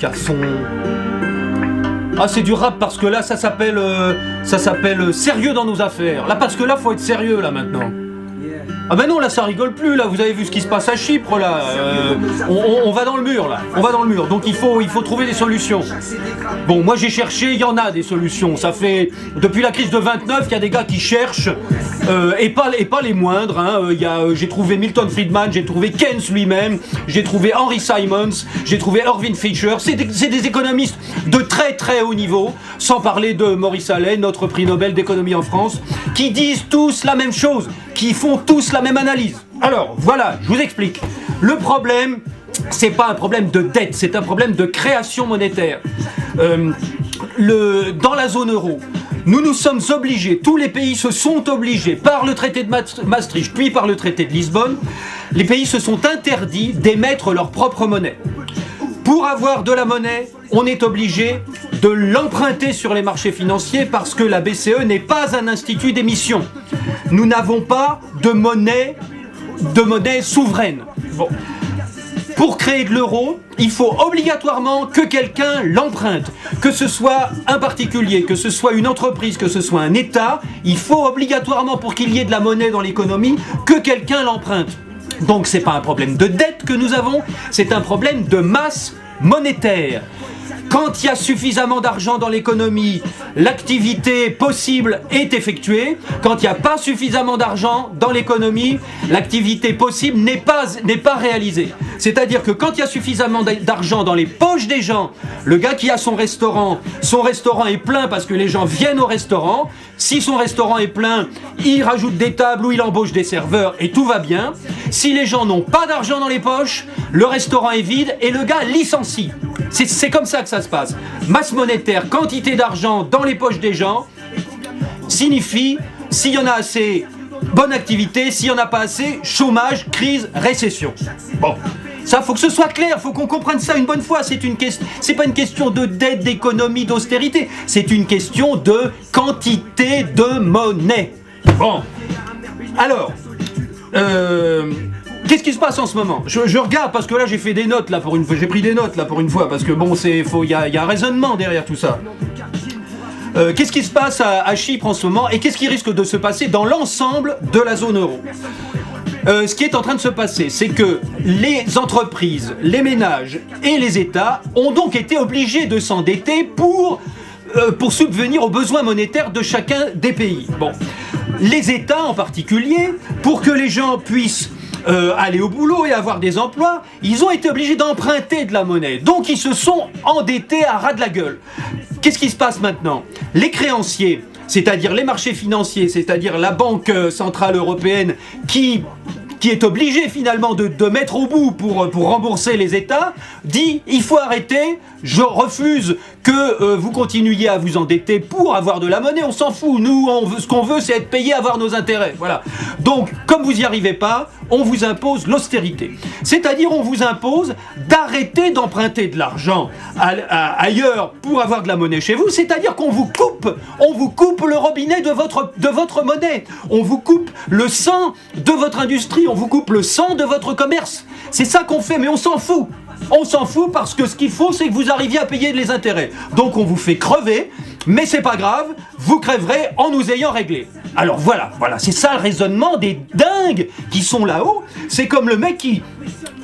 garçon. Ah, c'est du rap parce que là, ça s'appelle sérieux dans nos affaires. Là, parce que là, faut être sérieux, là, maintenant. Ah ben non, là, ça rigole plus, là. Vous avez vu ce qui se passe à Chypre, là. On va dans le mur, là. On va dans le mur. Donc, il faut trouver des solutions. Bon, moi, j'ai cherché, il y en a des solutions. Ça fait... Depuis la crise de 29, il y a des gars qui cherchent, et pas les moindres, hein. J'ai trouvé Milton Friedman, j'ai trouvé Keynes lui-même, j'ai trouvé Henry Simons, j'ai trouvé Irving Fisher. C'est des économistes de très très haut niveau, sans parler de Maurice Allais, notre prix Nobel d'économie en France, qui disent tous la même chose, qui font tous la même analyse. Alors, voilà, je vous explique. Le problème, c'est pas un problème de dette, c'est un problème de création monétaire. Dans la zone euro, nous sommes obligés, tous les pays se sont obligés, par le traité de Maastricht, puis par le traité de Lisbonne, les pays se sont interdits d'émettre leur propre monnaie. Pour avoir de la monnaie, on est obligé de l'emprunter sur les marchés financiers parce que la BCE n'est pas un institut d'émission. Nous n'avons pas de monnaie souveraine. Bon. Pour créer de l'euro, il faut obligatoirement que quelqu'un l'emprunte. Que ce soit un particulier, que ce soit une entreprise, que ce soit un État, il faut obligatoirement, pour qu'il y ait de la monnaie dans l'économie, que quelqu'un l'emprunte. Donc c'est pas un problème de dette que nous avons, c'est un problème de masse monétaire. Quand il y a suffisamment d'argent dans l'économie, l'activité possible est effectuée. Quand il n'y a pas suffisamment d'argent dans l'économie, l'activité possible n'est pas réalisée. C'est-à-dire que quand il y a suffisamment d'argent dans les poches des gens, le gars qui a son restaurant est plein parce que les gens viennent au restaurant. Si son restaurant est plein, il rajoute des tables ou il embauche des serveurs et tout va bien. Si les gens n'ont pas d'argent dans les poches, le restaurant est vide et le gars licencie. C'est comme ça que ça se passe. Masse monétaire, quantité d'argent dans les poches des gens, signifie, s'il y en a assez, bonne activité, s'il n'y en a pas assez, chômage, crise, récession. Bon, ça, faut que ce soit clair, faut qu'on comprenne ça une bonne fois. C'est pas une question de dette, d'économie, d'austérité, c'est une question de quantité de monnaie. Bon, alors, qu'est-ce qui se passe en ce moment ? Je regarde parce que là j'ai fait des notes là pour une fois, j'ai pris des notes là pour une fois parce que bon il y a un raisonnement derrière tout ça. Qu'est-ce qui se passe à Chypre en ce moment et qu'est-ce qui risque de se passer dans l'ensemble de la zone euro ? Ce qui est en train de se passer, c'est que les entreprises, les ménages et les États ont donc été obligés de s'endetter pour subvenir aux besoins monétaires de chacun des pays. Bon, les États en particulier, pour que les gens puissent aller au boulot et avoir des emplois, ils ont été obligés d'emprunter de la monnaie. Donc ils se sont endettés à ras de la gueule. Qu'est-ce qui se passe maintenant ? Les créanciers, c'est-à-dire les marchés financiers, c'est-à-dire la Banque Centrale Européenne qui est obligée finalement de mettre au bout pour rembourser les États, dit il faut arrêter, je refuse que vous continuiez à vous endetter pour avoir de la monnaie, on s'en fout, nous ce qu'on veut c'est être payé, avoir nos intérêts, voilà. Donc comme vous n'y arrivez pas, on vous impose l'austérité, c'est-à-dire on vous impose d'arrêter d'emprunter de l'argent ailleurs pour avoir de la monnaie chez vous, c'est-à-dire qu'on vous coupe le robinet de votre monnaie, on vous coupe le sang de votre industrie, on vous coupe le sang de votre commerce, c'est ça qu'on fait, mais on s'en fout. On s'en fout parce que ce qu'il faut, c'est que vous arriviez à payer les intérêts. Donc on vous fait crever, mais c'est pas grave, vous crèverez en nous ayant réglé. Alors voilà, c'est ça le raisonnement des dingues qui sont là-haut. C'est comme le mec qui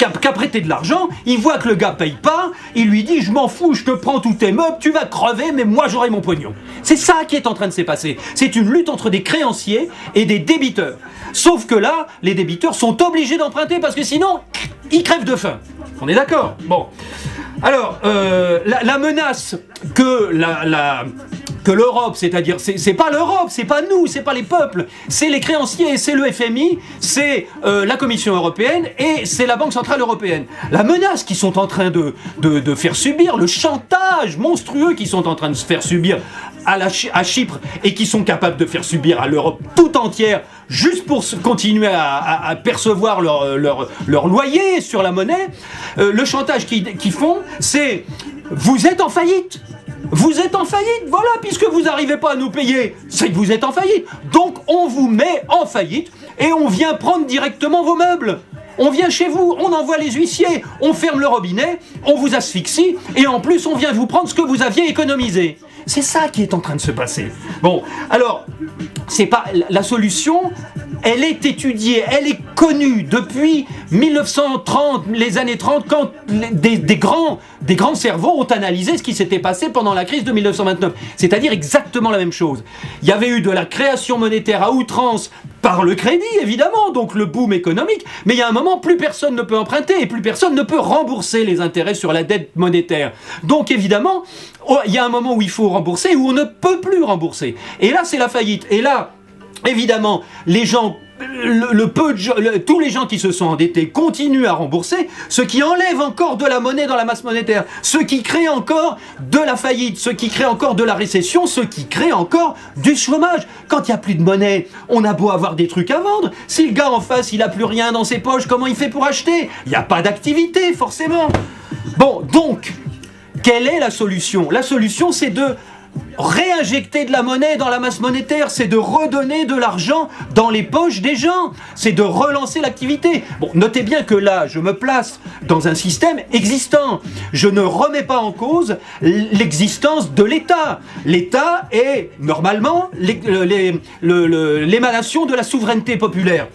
a prêté de l'argent, il voit que le gars paye pas, il lui dit je m'en fous, je te prends tous tes meubles, tu vas crever, mais moi j'aurai mon pognon. C'est ça qui est en train de se passer. C'est une lutte entre des créanciers et des débiteurs. Sauf que là, les débiteurs sont obligés d'emprunter parce que sinon, ils crèvent de faim. On est d'accord ? Bon. Alors, la menace que l'Europe, c'est-à-dire, c'est pas l'Europe, c'est pas nous, c'est pas les peuples, c'est les créanciers, c'est le FMI, c'est la Commission européenne et c'est la Banque Centrale Européenne. La menace qu'ils sont en train de faire subir, le chantage monstrueux qu'ils sont en train de se faire subir à Chypre et qui sont capables de faire subir à l'Europe tout entière juste pour continuer à percevoir leur loyer sur la monnaie, le chantage qu'ils font, c'est « vous êtes en faillite ». Vous êtes en faillite, voilà, puisque vous n'arrivez pas à nous payer, c'est que vous êtes en faillite. Donc on vous met en faillite et on vient prendre directement vos meubles. On vient chez vous, on envoie les huissiers, on ferme le robinet, on vous asphyxie, et en plus on vient vous prendre ce que vous aviez économisé. C'est ça qui est en train de se passer. Bon, alors, c'est pas la solution. Elle est étudiée, elle est connue depuis 1930, les années 30, quand des grands cerveaux ont analysé ce qui s'était passé pendant la crise de 1929. C'est-à-dire exactement la même chose. Il y avait eu de la création monétaire à outrance par le crédit, évidemment, donc le boom économique, mais il y a un moment, plus personne ne peut emprunter et plus personne ne peut rembourser les intérêts sur la dette monétaire. Donc évidemment, il y a un moment où il faut rembourser, où on ne peut plus rembourser. Et là, c'est la faillite. Et là, évidemment, les gens, tous les gens qui se sont endettés continuent à rembourser, ce qui enlève encore de la monnaie dans la masse monétaire, ce qui crée encore de la faillite, ce qui crée encore de la récession, ce qui crée encore du chômage. Quand il n'y a plus de monnaie, on a beau avoir des trucs à vendre, si le gars en face il n'a plus rien dans ses poches, comment il fait pour acheter? Il n'y a pas d'activité forcément. Bon, donc, quelle est la solution? La solution, c'est de réinjecter de la monnaie dans la masse monétaire, c'est de redonner de l'argent dans les poches des gens, c'est de relancer l'activité. Bon, notez bien que là, je me place dans un système existant. Je ne remets pas en cause l'existence de l'État. L'État est normalement l'émanation de la souveraineté populaire.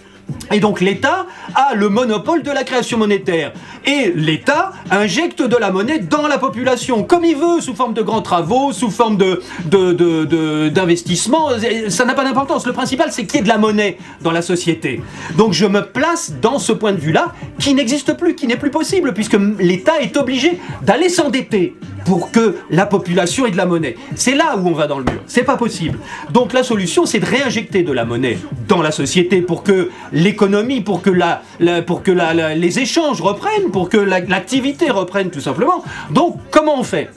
Et donc l'État a le monopole de la création monétaire. Et l'État injecte de la monnaie dans la population, comme il veut, sous forme de grands travaux, sous forme d'investissement. Ça n'a pas d'importance. Le principal, c'est qu'il y ait de la monnaie dans la société. Donc je me place dans ce point de vue-là, qui n'existe plus, qui n'est plus possible, puisque l'État est obligé d'aller s'endetter pour que la population ait de la monnaie. C'est là où on va dans le mur. C'est pas possible. Donc la solution, c'est de réinjecter de la monnaie dans la société pour que l'économie, pour que les échanges reprennent, pour que l'activité reprenne tout simplement. Donc comment on fait?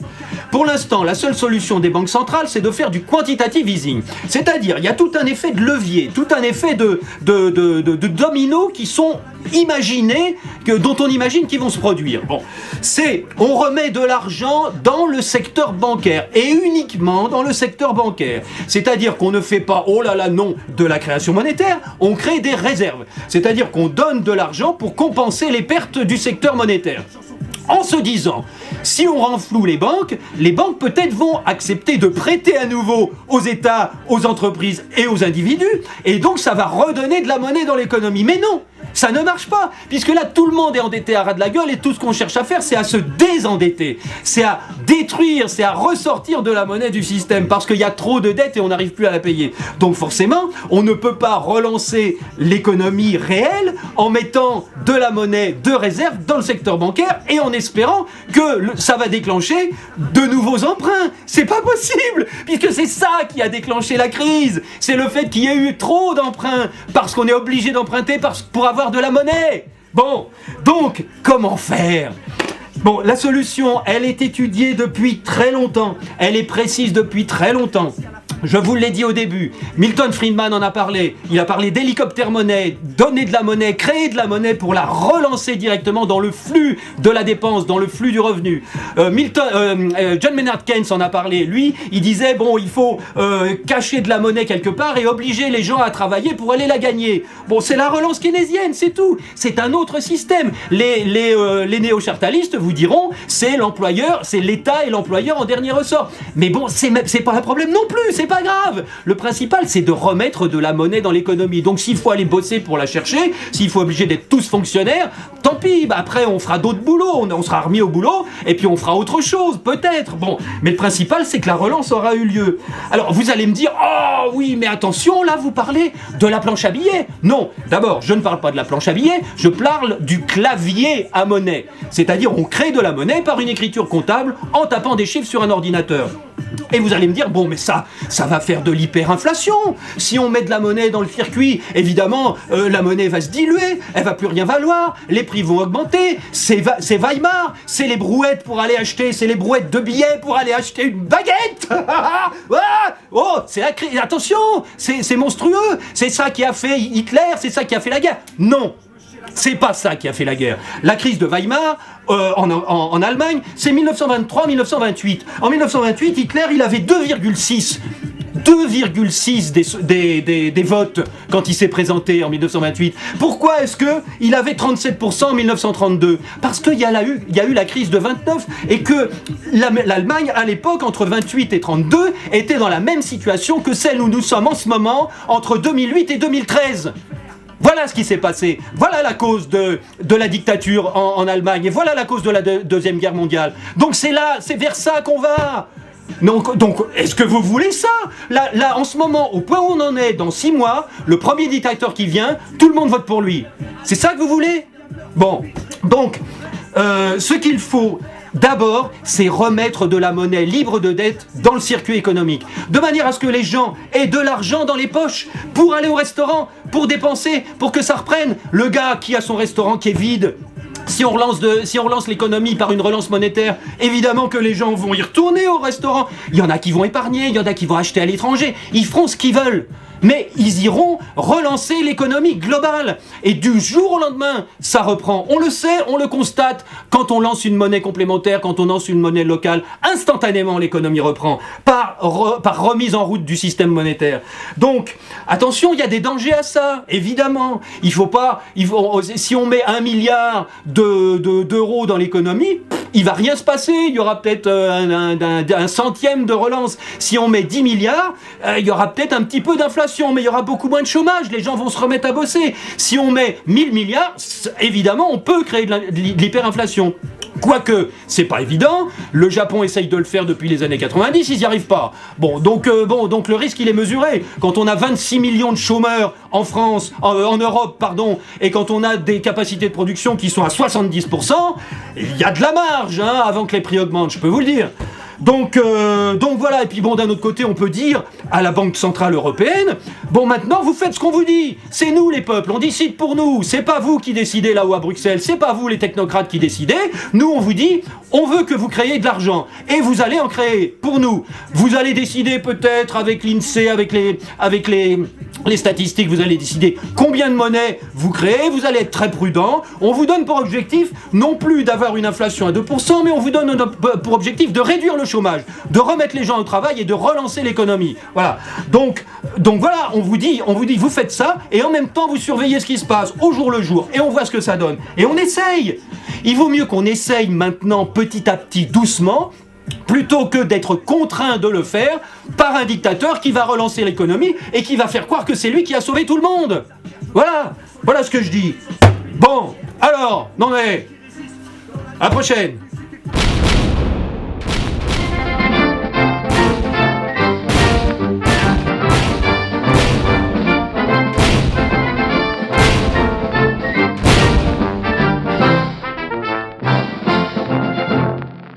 Pour l'instant, la seule solution des banques centrales, c'est de faire du quantitative easing. C'est-à-dire, il y a tout un effet de levier, tout un effet de dominos qui sont imaginés, dont on imagine qu'ils vont se produire. Bon, on remet de l'argent dans le secteur bancaire, et uniquement dans le secteur bancaire. C'est-à-dire qu'on ne fait pas, oh là là, non, de la création monétaire, on crée des réserves. C'est-à-dire qu'on donne de l'argent pour compenser les pertes du secteur monétaire. En se disant, si on renfloue les banques peut-être vont accepter de prêter à nouveau aux États, aux entreprises et aux individus, et donc ça va redonner de la monnaie dans l'économie. Mais non, ça ne marche pas, puisque là tout le monde est endetté à ras de la gueule, et tout ce qu'on cherche à faire, c'est à se désendetter, c'est à détruire, c'est à ressortir de la monnaie du système, parce qu'il y a trop de dettes et on n'arrive plus à la payer. Donc forcément, on ne peut pas relancer l'économie réelle en mettant de la monnaie de réserve dans le secteur bancaire et en espérant que ça va déclencher de nouveaux emprunts. C'est pas possible, puisque c'est ça qui a déclenché la crise. C'est le fait qu'il y ait eu trop d'emprunts, parce qu'on est obligé d'emprunter pour avoir de la monnaie. Bon, donc, comment faire ? Bon, la solution, elle est étudiée depuis très longtemps. Elle est précise depuis très longtemps. Je vous l'ai dit au début, Milton Friedman en a parlé. Il a parlé d'hélicoptère-monnaie, donner de la monnaie, créer de la monnaie pour la relancer directement dans le flux de la dépense, dans le flux du revenu. John Maynard Keynes en a parlé. Lui, il disait, bon, il faut cacher de la monnaie quelque part et obliger les gens à travailler pour aller la gagner. Bon, c'est la relance keynésienne, c'est tout. C'est un autre système. Les néo-chartalistes vous diront, c'est l'employeur, c'est l'État et l'employeur en dernier ressort. Mais bon, c'est pas un problème non plus, c'est pas grave. Le principal, c'est de remettre de la monnaie dans l'économie. Donc s'il faut aller bosser pour la chercher, s'il faut obliger d'être tous fonctionnaires, tant pis, après on fera d'autres boulots, on sera remis au boulot, et puis on fera autre chose, peut-être. Bon, mais le principal, c'est que la relance aura eu lieu. Alors vous allez me dire, oh oui, mais attention, là vous parlez de la planche à billets. Non, d'abord, je ne parle pas de la planche à billets, je parle du clavier à monnaie. C'est-à-dire, on crée de la monnaie par une écriture comptable en tapant des chiffres sur un ordinateur. Et vous allez me dire, bon, mais ça va faire de l'hyperinflation. Si on met de la monnaie dans le circuit, évidemment, la monnaie va se diluer, elle va plus rien valoir, les prix vont augmenter, c'est Weimar, c'est les brouettes pour aller acheter, c'est les brouettes de billets pour aller acheter une baguette. Oh, c'est la crise, attention, c'est monstrueux, c'est ça qui a fait Hitler, c'est ça qui a fait la guerre. Non. C'est pas ça qui a fait la guerre. La crise de Weimar, en Allemagne, c'est 1923-1928. En 1928, Hitler, il avait 2,6 2,6 des votes quand il s'est présenté en 1928. Pourquoi est-ce qu'il avait 37% en 1932 ? Parce qu'il y a eu la crise de 29 et que l'Allemagne, à l'époque, entre 28 et 32, était dans la même situation que celle où nous sommes en ce moment, entre 2008 et 2013. Voilà ce qui s'est passé. Voilà la cause de la dictature en Allemagne. Et voilà la cause de la Deuxième Guerre mondiale. Donc c'est vers ça qu'on va. Donc est-ce que vous voulez ça ? Là, en ce moment, au point où on en est, dans 6 mois, le premier dictateur qui vient, tout le monde vote pour lui. C'est ça que vous voulez ? Bon, donc, ce qu'il faut... D'abord, c'est remettre de la monnaie libre de dette dans le circuit économique, de manière à ce que les gens aient de l'argent dans les poches pour aller au restaurant, pour dépenser, pour que ça reprenne. Le gars qui a son restaurant qui est vide, si on relance l'économie par une relance monétaire, évidemment que les gens vont y retourner au restaurant. Il y en a qui vont épargner, il y en a qui vont acheter à l'étranger. Ils feront ce qu'ils veulent. Mais ils iront relancer l'économie globale. Et du jour au lendemain, ça reprend. On le sait, on le constate. Quand on lance une monnaie complémentaire, quand on lance une monnaie locale, instantanément l'économie reprend. Par remise en route du système monétaire. Donc, attention, il y a des dangers à ça, évidemment. Si on met 1 milliard d'euros dans l'économie, il va rien se passer. Il y aura peut-être un centième de relance. Si on met 10 milliards, il y aura peut-être un petit peu d'inflation. Mais il y aura beaucoup moins de chômage, les gens vont se remettre à bosser. Si on met 1000 milliards, évidemment, on peut créer de l'hyperinflation. Quoique, c'est pas évident, le Japon essaye de le faire depuis les années 90, ils n'y arrivent pas. Donc le risque, il est mesuré. Quand on a 26 millions de chômeurs en France, en Europe, pardon, et quand on a des capacités de production qui sont à 70%, il y a de la marge, hein, avant que les prix augmentent, je peux vous le dire. Donc voilà, et puis bon, d'un autre côté, on peut dire à la Banque Centrale Européenne, bon, maintenant, vous faites ce qu'on vous dit. C'est nous, les peuples, on décide pour nous. C'est pas vous qui décidez là-haut à Bruxelles, c'est pas vous, les technocrates, qui décidez. Nous, on vous dit, on veut que vous créiez de l'argent. Et vous allez en créer, pour nous. Vous allez décider peut-être avec l'INSEE, avec les statistiques, vous allez décider combien de monnaie vous créez, vous allez être très prudent. On vous donne pour objectif, non plus d'avoir une inflation à 2%, mais on vous donne pour objectif de réduire le chômage, de remettre les gens au travail et de relancer l'économie. Voilà. Donc voilà, on vous dit, vous faites ça, et en même temps, vous surveillez ce qui se passe au jour le jour, et on voit ce que ça donne. Et on essaye. Il vaut mieux qu'on essaye maintenant, petit à petit, doucement, plutôt que d'être contraint de le faire par un dictateur qui va relancer l'économie et qui va faire croire que c'est lui qui a sauvé tout le monde. Voilà ce que je dis. Bon, alors, non mais, à la prochaine.